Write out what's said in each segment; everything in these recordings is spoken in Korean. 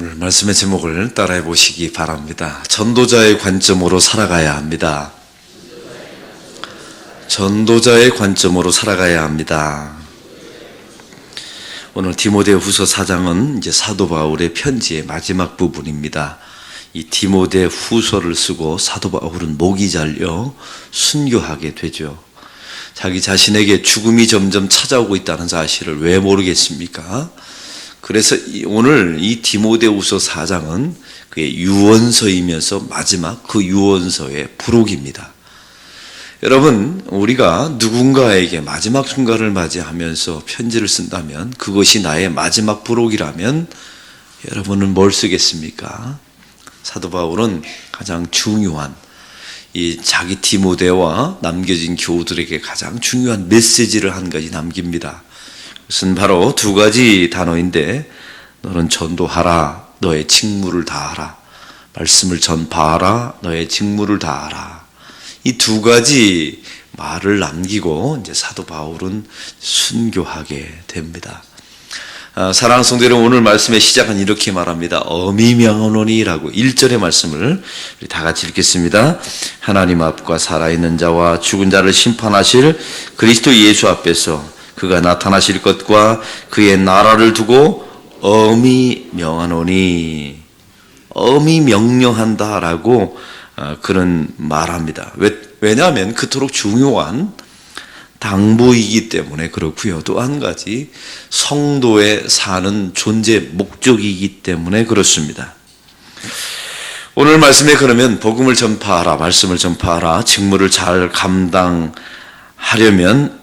오늘 말씀의 제목을 따라해 보시기 바랍니다. 전도자의 관점으로 살아가야 합니다. 전도자의 관점으로 살아가야 합니다. 오늘 디모데후서 4장은 이제 사도 바울의 편지의 마지막 부분입니다. 이 디모데후서를 쓰고 사도 바울은 목이 잘려 순교하게 되죠. 자기 자신에게 죽음이 점점 찾아오고 있다는 사실을 왜 모르겠습니까? 그래서 오늘 이 디모데후서 4장은 그의 유언서이면서 마지막 그 유언서의 부록입니다. 여러분, 우리가 누군가에게 마지막 순간을 맞이하면서 편지를 쓴다면, 그것이 나의 마지막 부록이라면 여러분은 뭘 쓰겠습니까? 사도 바울은 가장 중요한 이 자기 디모데와 남겨진 교우들에게 가장 중요한 메시지를 한 가지 남깁니다. 그것은 바로 두 가지 단어인데, 너는 전도하라, 너의 직무를 다하라. 말씀을 전파하라, 너의 직무를 다하라. 이 두 가지 말을 남기고 이제 사도 바울은 순교하게 됩니다. 사랑하는 성도 여러분, 오늘 말씀의 시작은 이렇게 말합니다. 어미 명하노니라고 1절의 말씀을 우리 다 같이 읽겠습니다. 하나님 앞과 살아있는 자와 죽은 자를 심판하실 그리스도 예수 앞에서 그가 나타나실 것과 그의 나라를 두고 엄히 명하노니, 엄히 명령한다라고 그런 말합니다. 왜냐하면 그토록 중요한 당부이기 때문에 그렇고요. 또 한 가지 성도의 사는 존재 목적이기 때문에 그렇습니다. 오늘 말씀에 그러면 복음을 전파하라, 말씀을 전파하라, 직무를 잘 감당하려면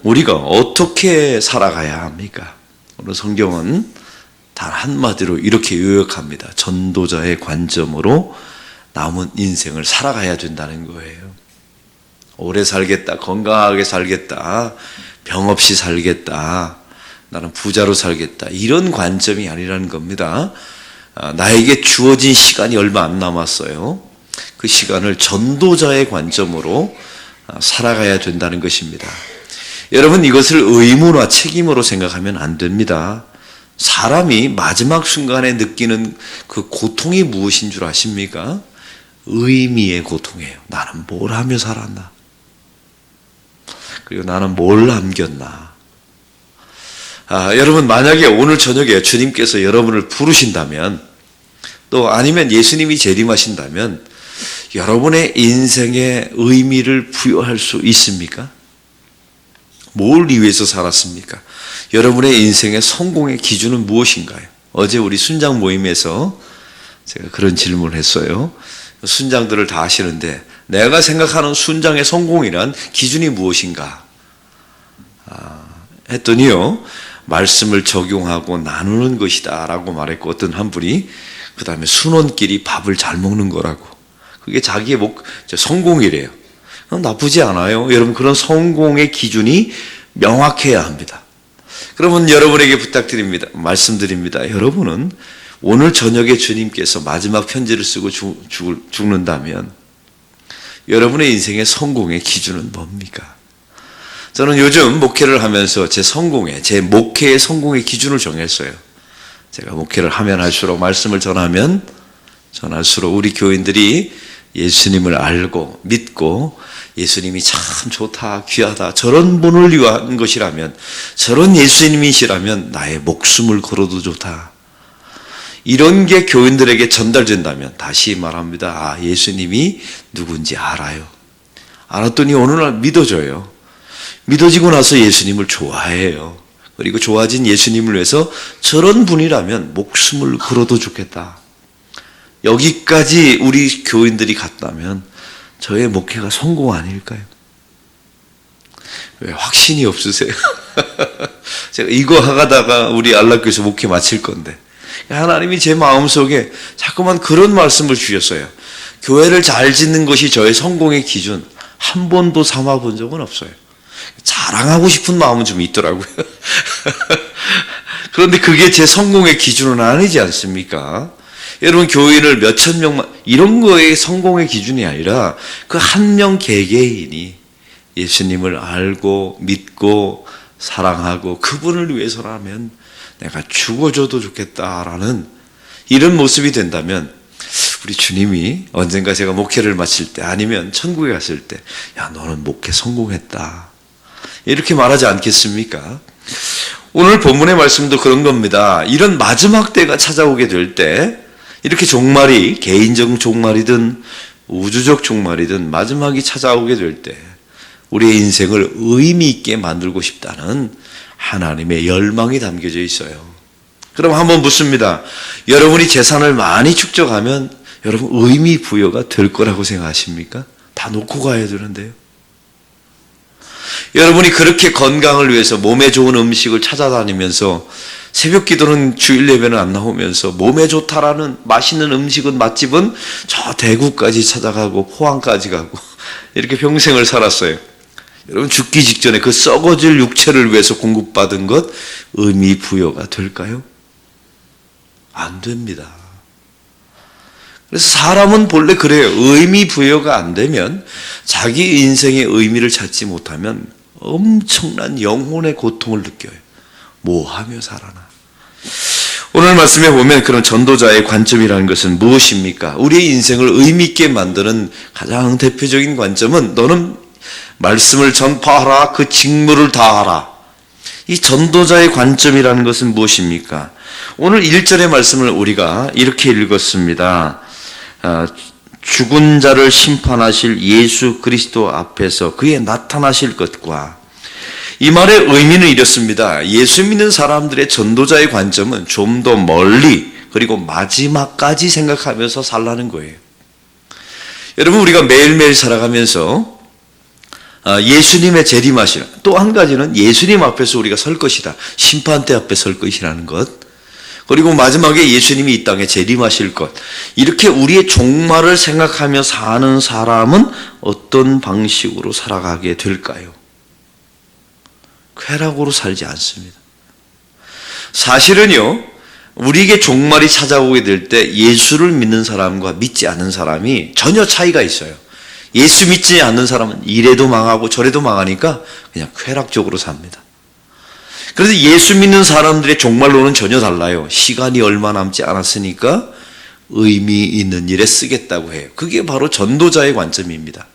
우리가 어떻게 살아가야 합니까? 오늘 성경은 단 한마디로 이렇게 요약합니다. 전도자의 관점으로 남은 인생을 살아가야 된다는 거예요. 오래 살겠다, 건강하게 살겠다, 병 없이 살겠다, 나는 부자로 살겠다, 이런 관점이 아니라는 겁니다. 나에게 주어진 시간이 얼마 안 남았어요. 그 시간을 전도자의 관점으로 살아가야 된다는 것입니다. 여러분, 이것을 의무나 책임으로 생각하면 안 됩니다. 사람이 마지막 순간에 느끼는 그 고통이 무엇인 줄 아십니까? 의미의 고통이에요. 나는 뭘 하며 살았나? 그리고 나는 뭘 남겼나? 여러분, 만약에 오늘 저녁에 주님께서 여러분을 부르신다면, 또 아니면 예수님이 재림하신다면 여러분의 인생에 의미를 부여할 수 있습니까? 뭘 위해서 살았습니까? 여러분의 인생의 성공의 기준은 무엇인가요? 어제 우리 순장 모임에서 제가 그런 질문을 했어요. 순장들을 다 아시는데, 내가 생각하는 순장의 성공이란 기준이 무엇인가? 했더니요, 말씀을 적용하고 나누는 것이다 라고 말했고, 어떤 한 분이 그 다음에 순원끼리 밥을 잘 먹는 거라고, 그게 자기의 성공이래요. 나쁘지 않아요. 여러분, 그런 성공의 기준이 명확해야 합니다. 그러면 여러분에게 부탁드립니다. 말씀드립니다. 여러분은 오늘 저녁에 주님께서 마지막 편지를 쓰고 죽는다면 여러분의 인생의 성공의 기준은 뭡니까? 저는 요즘 목회를 하면서 제 목회의 성공의 기준을 정했어요. 제가 목회를 하면 할수록, 말씀을 전하면 전할수록 우리 교인들이 예수님을 알고 믿고 예수님이 참 좋다, 귀하다, 저런 분을 위한 것이라면, 저런 예수님이시라면 나의 목숨을 걸어도 좋다, 이런 게 교인들에게 전달된다면, 다시 말합니다. 예수님이 누군지 알아요. 알았더니 어느 날 믿어져요. 믿어지고 나서 예수님을 좋아해요. 그리고 좋아진 예수님을 위해서 저런 분이라면 목숨을 걸어도 좋겠다. 여기까지 우리 교인들이 갔다면 저의 목회가 성공 아닐까요? 왜 확신이 없으세요? 제가 이거 하다가 우리 안락교에서 목회 마칠 건데, 하나님이 제 마음속에 자꾸만 그런 말씀을 주셨어요. 교회를 잘 짓는 것이 저의 성공의 기준, 한 번도 삼아 본 적은 없어요. 자랑하고 싶은 마음은 좀 있더라고요. 그런데 그게 제 성공의 기준은 아니지 않습니까? 여러분, 교인을 몇천 명만, 이런 거의 성공의 기준이 아니라 그 한 명 개개인이 예수님을 알고 믿고 사랑하고 그분을 위해서라면 내가 죽어줘도 좋겠다라는 이런 모습이 된다면 우리 주님이 언젠가 제가 목회를 마칠 때 아니면 천국에 갔을 때 야, 너는 목회 성공했다, 이렇게 말하지 않겠습니까? 오늘 본문의 말씀도 그런 겁니다. 이런 마지막 때가 찾아오게 될 때, 이렇게 종말이 개인적 종말이든 우주적 종말이든 마지막이 찾아오게 될 때 우리의 인생을 의미 있게 만들고 싶다는 하나님의 열망이 담겨져 있어요. 그럼 한번 묻습니다. 여러분이 재산을 많이 축적하면 여러분 의미 부여가 될 거라고 생각하십니까? 다 놓고 가야 되는데요. 여러분이 그렇게 건강을 위해서 몸에 좋은 음식을 찾아다니면서 새벽 기도는 주일 예배는 안 나오면서 몸에 좋다라는 맛있는 음식은 맛집은 저 대구까지 찾아가고 포항까지 가고 이렇게 평생을 살았어요. 여러분 죽기 직전에 그 썩어질 육체를 위해서 공급받은 것 의미 부여가 될까요? 안 됩니다. 그래서 사람은 본래 그래요. 의미 부여가 안 되면, 자기 인생의 의미를 찾지 못하면 엄청난 영혼의 고통을 느껴요. 뭐 하며 살아나. 오늘 말씀에 보면 그런 전도자의 관점이라는 것은 무엇입니까? 우리의 인생을 의미 있게 만드는 가장 대표적인 관점은 너는 말씀을 전파하라, 그 직무를 다하라. 이 전도자의 관점이라는 것은 무엇입니까? 오늘 1절의 말씀을 우리가 이렇게 읽었습니다. 죽은 자를 심판하실 예수 그리스도 앞에서 그의 나타나실 것과, 이 말의 의미는 이렇습니다. 예수 믿는 사람들의 전도자의 관점은 좀 더 멀리 그리고 마지막까지 생각하면서 살라는 거예요. 여러분, 우리가 매일매일 살아가면서 예수님의 재림하시라, 또 한 가지는 예수님 앞에서 우리가 설 것이다, 심판대 앞에 설 것이라는 것, 그리고 마지막에 예수님이 이 땅에 재림하실 것, 이렇게 우리의 종말을 생각하며 사는 사람은 어떤 방식으로 살아가게 될까요? 쾌락으로 살지 않습니다. 사실은요, 우리에게 종말이 찾아오게 될 때 예수를 믿는 사람과 믿지 않는 사람이 전혀 차이가 있어요. 예수 믿지 않는 사람은 이래도 망하고 저래도 망하니까 그냥 쾌락적으로 삽니다. 그래서 예수 믿는 사람들의 종말로는 전혀 달라요. 시간이 얼마 남지 않았으니까 의미 있는 일에 쓰겠다고 해요. 그게 바로 전도자의 관점입니다.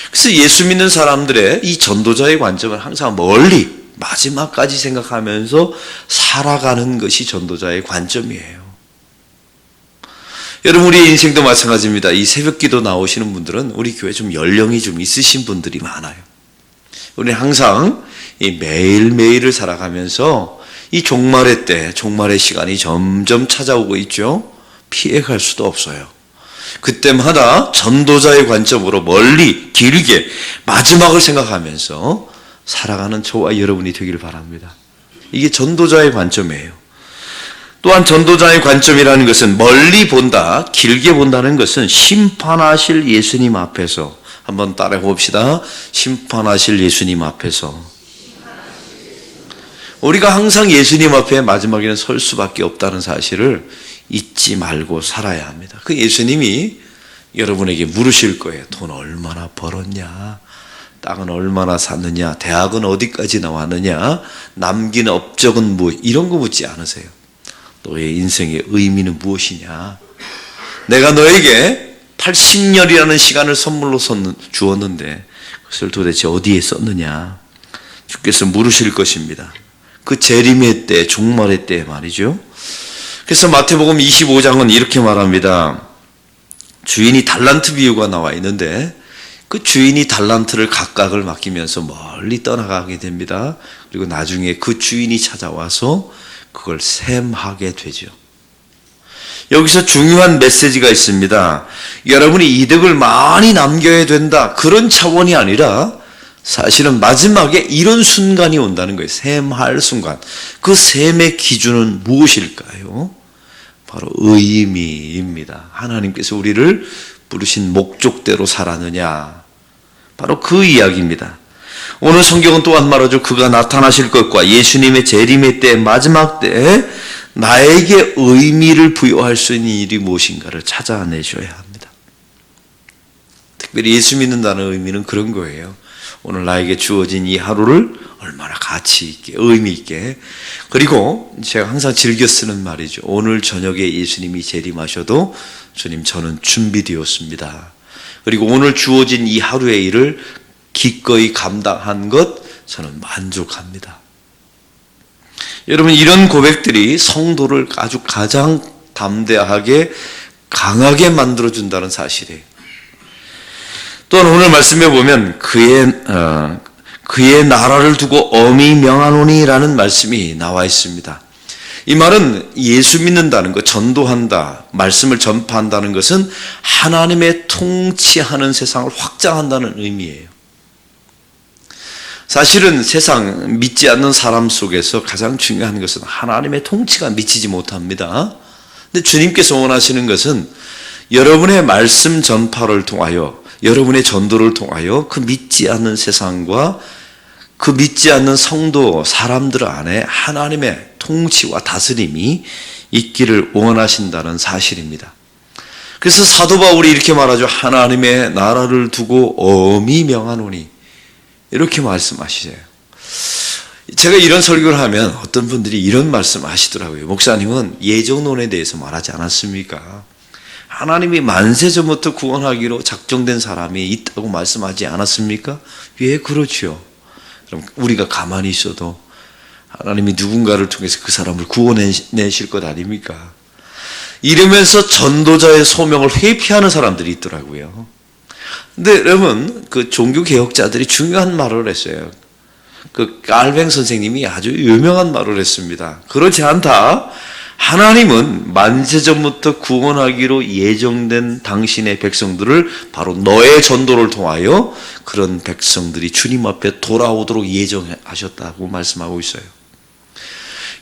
그래서 예수 믿는 사람들의 이 전도자의 관점은 항상 멀리 마지막까지 생각하면서 살아가는 것이 전도자의 관점이에요. 여러분, 우리의 인생도 마찬가지입니다. 이 새벽기도 나오시는 분들은 우리 교회 좀 연령이 좀 있으신 분들이 많아요. 우리는 항상 이 매일매일을 살아가면서 이 종말의 때, 종말의 시간이 점점 찾아오고 있죠. 피해갈 수도 없어요. 그때마다 전도자의 관점으로 멀리 길게 마지막을 생각하면서 살아가는 저와 여러분이 되기를 바랍니다. 이게 전도자의 관점이에요. 또한 전도자의 관점이라는 것은 멀리 본다, 길게 본다는 것은 심판하실 예수님 앞에서, 한번 따라해 봅시다. 심판하실 예수님 앞에서. 우리가 항상 예수님 앞에 마지막에는 설 수밖에 없다는 사실을 잊지 말고 살아야 합니다. 그 예수님이 여러분에게 물으실 거예요. 돈 얼마나 벌었냐? 땅은 얼마나 샀느냐? 대학은 어디까지 나왔느냐? 남긴 업적은 뭐, 이런 거 묻지 않으세요. 너의 인생의 의미는 무엇이냐? 내가 너에게 80년이라는 시간을 선물로 주었는데 그것을 도대체 어디에 썼느냐? 주께서 물으실 것입니다. 그 재림의 때, 종말의 때 말이죠. 그래서 마태복음 25장은 이렇게 말합니다. 주인이 달란트 비유가 나와 있는데 그 주인이 달란트를 각각을 맡기면서 멀리 떠나가게 됩니다. 그리고 나중에 그 주인이 찾아와서 그걸 셈하게 되죠. 여기서 중요한 메시지가 있습니다. 여러분이 이득을 많이 남겨야 된다, 그런 차원이 아니라 사실은 마지막에 이런 순간이 온다는 거예요. 셈할 순간. 그 셈의 기준은 무엇일까요? 바로 의미입니다. 하나님께서 우리를 부르신 목적대로 살았느냐, 바로 그 이야기입니다. 오늘 성경은 또한 말하죠. 그가 나타나실 것과 예수님의 재림의 때, 마지막 때 나에게 의미를 부여할 수 있는 일이 무엇인가를 찾아내셔야 합니다. 특별히 예수 믿는다는 의미는 그런 거예요. 오늘 나에게 주어진 이 하루를 얼마나 가치 있게, 의미 있게, 그리고 제가 항상 즐겨 쓰는 말이죠. 오늘 저녁에 예수님이 재림하셔도 주님, 저는 준비되었습니다. 그리고 오늘 주어진 이 하루의 일을 기꺼이 감당한 것 저는 만족합니다. 여러분, 이런 고백들이 성도를 아주 가장 담대하게 강하게 만들어준다는 사실이에요. 또한 오늘 말씀에 보면 그의 나라를 두고 엄히 명하노니라는 말씀이 나와 있습니다. 이 말은 예수 믿는다는 것, 전도한다, 말씀을 전파한다는 것은 하나님의 통치하는 세상을 확장한다는 의미예요. 사실은 세상 믿지 않는 사람 속에서 가장 중요한 것은 하나님의 통치가 미치지 못합니다. 근데 주님께서 원하시는 것은 여러분의 말씀 전파를 통하여, 여러분의 전도를 통하여 그 믿지 않는 세상과 그 믿지 않는 성도 사람들 안에 하나님의 통치와 다스림이 있기를 원하신다는 사실입니다. 그래서 사도 바울이 이렇게 말하죠. 하나님의 나라를 두고 엄히 명하노니, 이렇게 말씀하시세요. 제가 이런 설교를 하면 어떤 분들이 이런 말씀 하시더라고요. 목사님은 예정론에 대해서 말하지 않았습니까? 하나님이 만세 전부터 구원하기로 작정된 사람이 있다고 말씀하지 않았습니까? 예, 그렇죠. 그럼 우리가 가만히 있어도 하나님이 누군가를 통해서 그 사람을 구원해내실 것 아닙니까? 이러면서 전도자의 소명을 회피하는 사람들이 있더라고요. 근데 여러분, 그 종교개혁자들이 중요한 말을 했어요. 그 깔뱅 선생님이 아주 유명한 말을 했습니다. 그렇지 않다. 하나님은 만세전부터 구원하기로 예정된 당신의 백성들을 바로 너의 전도를 통하여 그런 백성들이 주님 앞에 돌아오도록 예정하셨다고 말씀하고 있어요.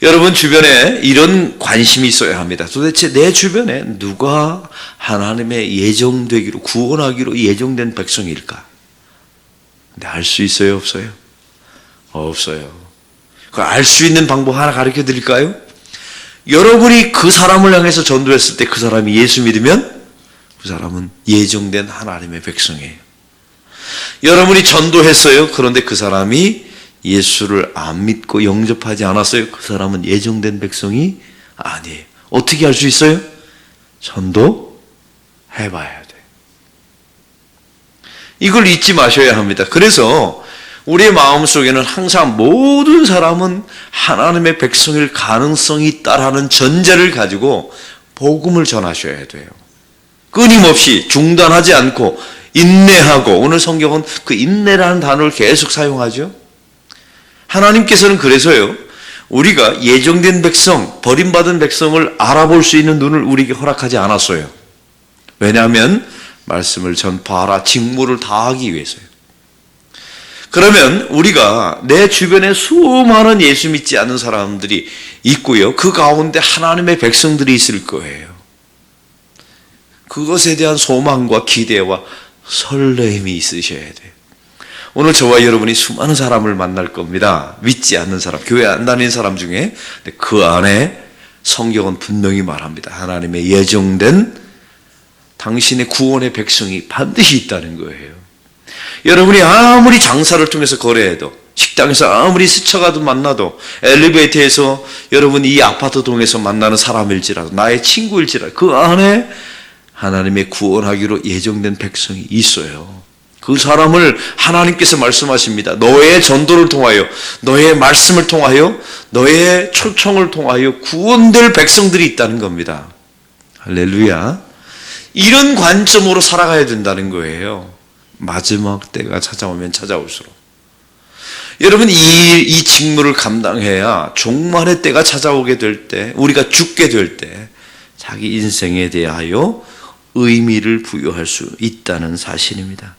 여러분 주변에 이런 관심이 있어야 합니다. 도대체 내 주변에 누가 하나님의 예정되기로, 구원하기로 예정된 백성일까? 근데 알 수 있어요, 없어요? 없어요. 그 알 수 있는 방법 하나 가르쳐 드릴까요? 여러분이 그 사람을 향해서 전도했을 때 그 사람이 예수 믿으면 그 사람은 예정된 하나님의 백성이에요. 여러분이 전도했어요. 그런데 그 사람이 예수를 안 믿고 영접하지 않았어요. 그 사람은 예정된 백성이 아니에요. 어떻게 알 수 있어요? 전도 해봐야 돼. 이걸 잊지 마셔야 합니다. 그래서 우리의 마음속에는 항상 모든 사람은 하나님의 백성일 가능성이 있다라는 전제를 가지고 복음을 전하셔야 돼요. 끊임없이 중단하지 않고 인내하고, 오늘 성경은 그 인내라는 단어를 계속 사용하죠. 하나님께서는 그래서요, 우리가 예정된 백성, 버림받은 백성을 알아볼 수 있는 눈을 우리에게 허락하지 않았어요. 왜냐하면 말씀을 전파하라 직무를 다하기 위해서요. 그러면 우리가 내 주변에 수많은 예수 믿지 않는 사람들이 있고요, 그 가운데 하나님의 백성들이 있을 거예요. 그것에 대한 소망과 기대와 설레임이 있으셔야 돼요. 오늘 저와 여러분이 수많은 사람을 만날 겁니다. 믿지 않는 사람, 교회 안 다니는 사람 중에. 그 안에 성경은 분명히 말합니다. 하나님의 예정된 당신의 구원의 백성이 반드시 있다는 거예요. 여러분이 아무리 장사를 통해서 거래해도, 식당에서 아무리 스쳐가도 만나도, 엘리베이터에서 여러분 이 아파트 동에서 만나는 사람일지라도, 나의 친구일지라도 그 안에 하나님의 구원하기로 예정된 백성이 있어요. 그 사람을 하나님께서 말씀하십니다. 너의 전도를 통하여, 너의 말씀을 통하여, 너의 초청을 통하여 구원될 백성들이 있다는 겁니다. 할렐루야. 이런 관점으로 살아가야 된다는 거예요. 마지막 때가 찾아오면 찾아올수록. 여러분, 이 직무를 감당해야 종말의 때가 찾아오게 될 때, 우리가 죽게 될 때 자기 인생에 대하여 의미를 부여할 수 있다는 사실입니다.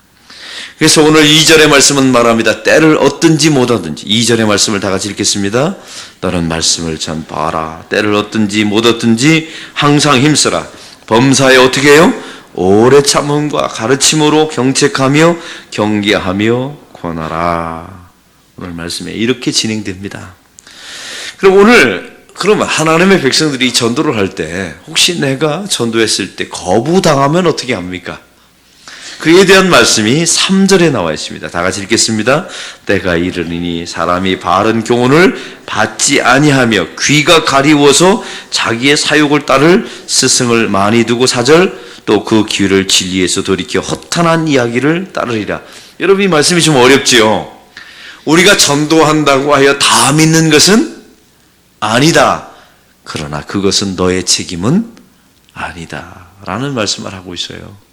그래서 오늘 2절의 말씀은 말합니다. 때를 얻든지 못 얻든지. 2절의 말씀을 다 같이 읽겠습니다. 너는 말씀을 전파하라. 때를 얻든지 못 얻든지 항상 힘쓰라. 범사에 어떻게 해요? 오래 참음과 가르침으로 경책하며 경계하며 권하라. 오늘 말씀에 이렇게 진행됩니다. 그러면 하나님의 백성들이 전도를 할 때, 혹시 내가 전도했을 때 거부당하면 어떻게 합니까? 그에 대한 말씀이 3절에 나와 있습니다. 다 같이 읽겠습니다. 때가 이르니 사람이 바른 교훈을 받지 아니하며 귀가 가리워서 자기의 사욕을 따를 스승을 많이 두고 4절 또 그 귀를 진리에서 돌이켜 허탄한 이야기를 따르리라. 여러분 이 말씀이 좀 어렵지요. 우리가 전도한다고 하여 다 믿는 것은 아니다. 그러나 그것은 너의 책임은 아니다. 라는 말씀을 하고 있어요.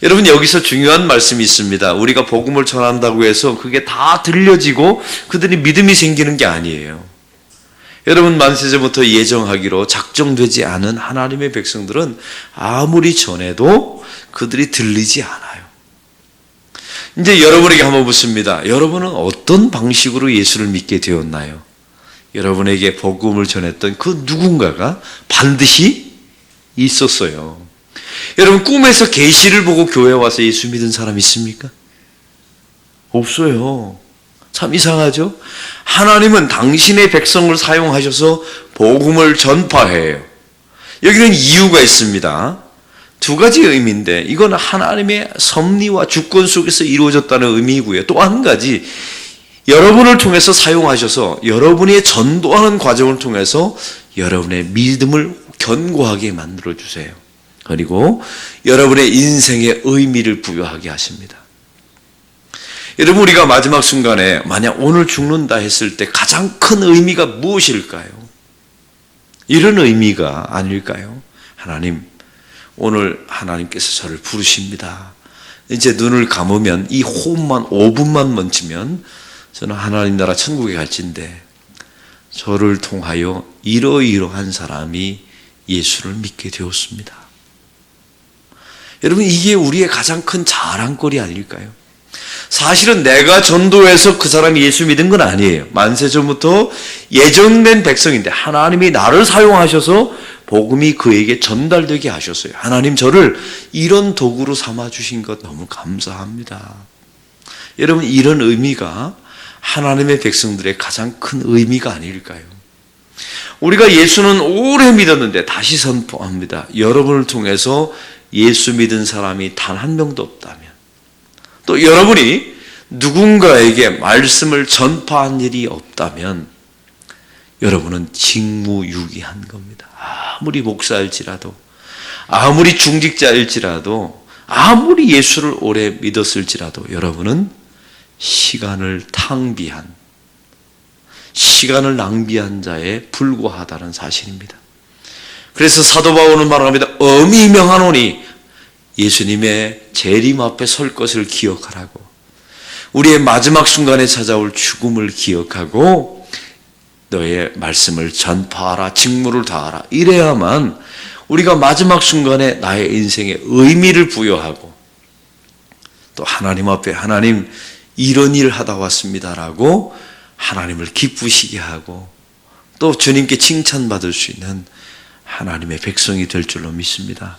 여러분 여기서 중요한 말씀이 있습니다. 우리가 복음을 전한다고 해서 그게 다 들려지고 그들이 믿음이 생기는 게 아니에요. 여러분 만세전부터 예정하기로 작정되지 않은 하나님의 백성들은 아무리 전해도 그들이 들리지 않아요. 이제 여러분에게 한번 묻습니다. 여러분은 어떤 방식으로 예수를 믿게 되었나요? 여러분에게 복음을 전했던 그 누군가가 반드시 있었어요. 여러분 꿈에서 계시를 보고 교회에 와서 예수 믿은 사람 있습니까? 없어요. 참 이상하죠? 하나님은 당신의 백성을 사용하셔서 복음을 전파해요. 여기는 이유가 있습니다. 두 가지 의미인데 이건 하나님의 섭리와 주권 속에서 이루어졌다는 의미이고요. 또 한 가지 여러분을 통해서 사용하셔서 여러분이 전도하는 과정을 통해서 여러분의 믿음을 견고하게 만들어주세요. 그리고 여러분의 인생에 의미를 부여하게 하십니다. 여러분 우리가 마지막 순간에 만약 오늘 죽는다 했을 때 가장 큰 의미가 무엇일까요? 이런 의미가 아닐까요? 하나님, 오늘 하나님께서 저를 부르십니다. 이제 눈을 감으면 이 호흡만 5분만 멈추면 저는 하나님 나라 천국에 갈진데 저를 통하여 이러이러한 사람이 예수를 믿게 되었습니다. 여러분 이게 우리의 가장 큰 자랑거리 아닐까요? 사실은 내가 전도해서 그 사람이 예수 믿은 건 아니에요. 만세전부터 예정된 백성인데 하나님이 나를 사용하셔서 복음이 그에게 전달되게 하셨어요. 하나님 저를 이런 도구로 삼아주신 것 너무 감사합니다. 여러분 이런 의미가 하나님의 백성들의 가장 큰 의미가 아닐까요? 우리가 예수는 오래 믿었는데 다시 선포합니다. 여러분을 통해서 예수 믿은 사람이 단 한 명도 없다면 또 여러분이 누군가에게 말씀을 전파한 일이 없다면 여러분은 직무유기한 겁니다. 아무리 목사일지라도 아무리 중직자일지라도 아무리 예수를 오래 믿었을지라도 여러분은 시간을 낭비한 자에 불과하다는 사실입니다. 그래서 사도 바울은 말합니다. 엄히 명하노니 예수님의 재림 앞에 설 것을 기억하라고 우리의 마지막 순간에 찾아올 죽음을 기억하고 너의 말씀을 전파하라 직무를 다하라 이래야만 우리가 마지막 순간에 나의 인생에 의미를 부여하고 또 하나님 앞에 하나님 이런 일을 하다 왔습니다라고 하나님을 기쁘시게 하고 또 주님께 칭찬받을 수 있는 하나님의 백성이 될 줄로 믿습니다.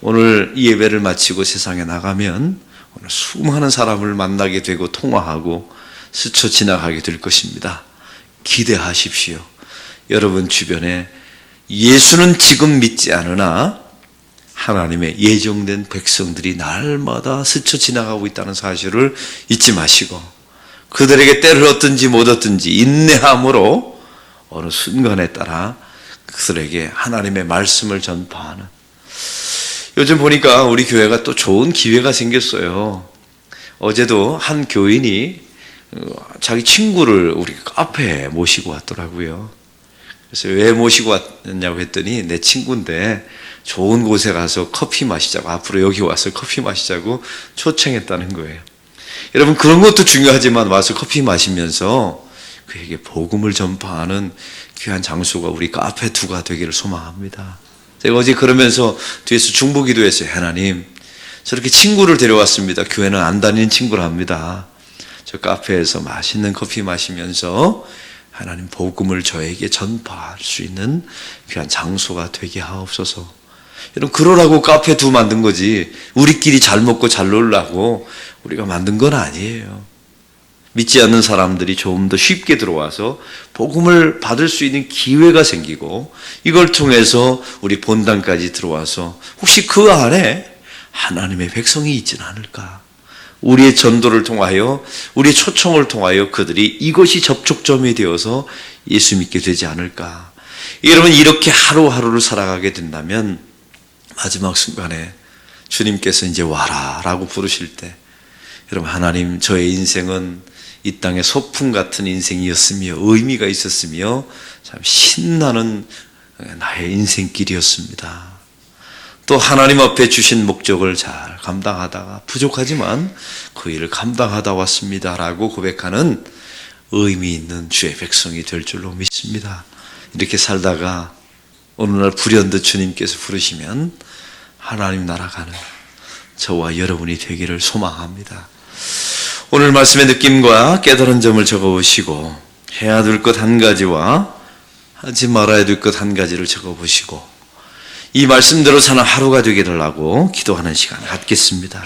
오늘 이 예배를 마치고 세상에 나가면 오늘 수많은 사람을 만나게 되고 통화하고 스쳐 지나가게 될 것입니다. 기대하십시오. 여러분 주변에 예수는 지금 믿지 않으나 하나님의 예정된 백성들이 날마다 스쳐 지나가고 있다는 사실을 잊지 마시고 그들에게 때를 얻든지 못 얻든지 인내함으로 어느 순간에 따라 그들에게 하나님의 말씀을 전파하는 요즘 보니까 우리 교회가 또 좋은 기회가 생겼어요. 어제도 한 교인이 자기 친구를 우리 카페에 모시고 왔더라고요. 그래서 왜 모시고 왔냐고 했더니 내 친구인데 좋은 곳에 가서 커피 마시자고 앞으로 여기 와서 커피 마시자고 초청했다는 거예요. 여러분 그런 것도 중요하지만 와서 커피 마시면서 그에게 복음을 전파하는 귀한 장소가 우리 카페 2가 되기를 소망합니다. 제가 어제 그러면서 뒤에서 중보기도했어요. 하나님 저렇게 친구를 데려왔습니다. 교회는 안 다니는 친구를 합니다. 저 카페에서 맛있는 커피 마시면서 하나님 복음을 저에게 전파할 수 있는 귀한 장소가 되게 하옵소서. 여러분 그러라고 카페 2 만든 거지 우리끼리 잘 먹고 잘 놀라고 우리가 만든 건 아니에요. 믿지 않는 사람들이 좀 더 쉽게 들어와서 복음을 받을 수 있는 기회가 생기고 이걸 통해서 우리 본당까지 들어와서 혹시 그 안에 하나님의 백성이 있지는 않을까? 우리의 전도를 통하여, 우리의 초청을 통하여 그들이 이것이 접촉점이 되어서 예수 믿게 되지 않을까? 여러분, 이렇게 하루하루를 살아가게 된다면 마지막 순간에 주님께서 이제 와라 라고 부르실 때, 여러분, 하나님, 저의 인생은 이 땅의 소풍 같은 인생이었으며 의미가 있었으며 참 신나는 나의 인생길이었습니다. 또 하나님 앞에 주신 목적을 잘 감당하다가 부족하지만 그 일을 감당하다 왔습니다 라고 고백하는 의미 있는 주의 백성이 될 줄로 믿습니다. 이렇게 살다가 어느 날 불현듯 주님께서 부르시면 하나님 나라 가는 저와 여러분이 되기를 소망합니다. 오늘 말씀의 느낌과 깨달은 점을 적어보시고 해야 될 것 한 가지와 하지 말아야 될 것 한 가지를 적어보시고 이 말씀대로 사는 하루가 되게 달라고 기도하는 시간 갖겠습니다.